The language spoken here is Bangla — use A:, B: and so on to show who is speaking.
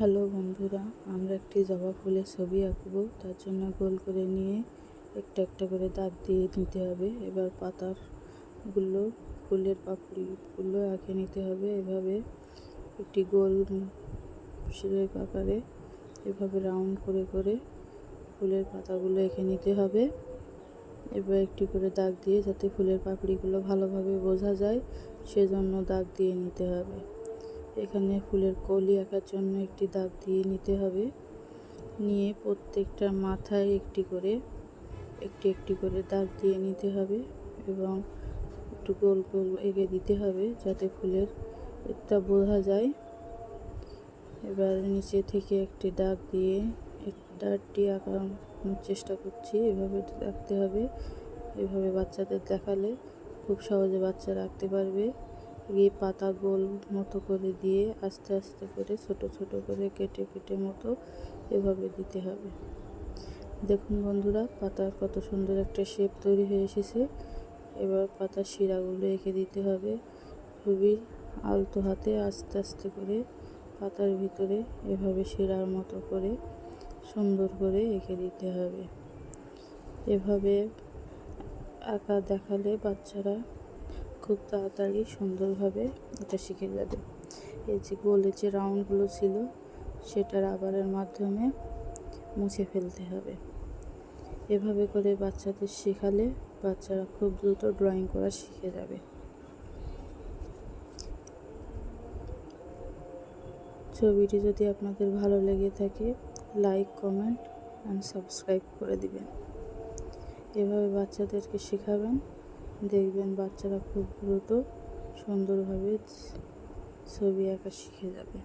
A: হ্যালো বন্ধুরা, আমরা একটি জবা ফুলের ছবি আঁকবো। তার জন্য গোল করে নিয়ে একটা একটা করে দাগ দিয়ে নিতে হবে। এবার পাতাগুলো, ফুলের পাপড়িগুলো আঁকে নিতে হবে। এভাবে একটি গোল শেপ আকারে এভাবে রাউন্ড করে করে ফুলের পাতাগুলো এঁকে নিতে হবে। এবার একটি করে দাগ দিয়ে, যাতে ফুলের পাপড়িগুলো ভালোভাবে বোঝা যায় সেজন্য দাগ দিয়ে নিতে হবে। এখানে ফুলের কলি আঁকার জন্য একটি দাগ দিয়ে নিতে হবে। নিয়ে প্রত্যেকটা মাথায় একটি করে দাগ দিয়ে নিতে হবে এবং একটু গোল গোল এঁকে দিতে হবে যাতে ফুলের এটা বোঝা যায়। এবার নিচে থেকে একটি দাগ দিয়ে ডাটটি আঁকানোর চেষ্টা করছি। এভাবে আঁকতে হবে। এভাবে বাচ্চাদের দেখালে খুব সহজে বাচ্চারা আঁকতে পারবে। এই পাতা গোল মতো করে দিয়ে আস্তে আস্তে করে ছোট ছোট করে কেটে কেটে মতো এভাবে দিতে হবে। দেখুন বন্ধুরা, পাতার কত সুন্দর একটা শেপ তৈরি হয়ে এসেছে। এবার পাতার শিরাগুলো এঁকে দিতে হবে। খুবই আলতো হাতে আস্তে আস্তে করে পাতার ভিতরে এভাবে শিরার মতো করে সুন্দর করে এঁকে দিতে হবে। এভাবে আঁকা দেখালে বাচ্চারা খুব তাড়াতাড়ি সুন্দরভাবে এটা শিখে যাবে। এই যে গোলে যে রাউন্ডগুলো ছিল সেটা রাবারের মাধ্যমে মুছে ফেলতে হবে। এভাবে করে বাচ্চাদের শেখালে বাচ্চারা খুব দ্রুত ড্রয়িং করা শিখে যাবে। ছবিটি যদি আপনাদের ভালো লেগে থাকে, লাইক, কমেন্ট অ্যান্ড সাবস্ক্রাইব করে দিবেন। এভাবে বাচ্চাদেরকে শেখাবেন, দেখবেন বাচ্চারা খুব দ্রুত সুন্দরভাবে ছবি আঁকা শিখে যাবে।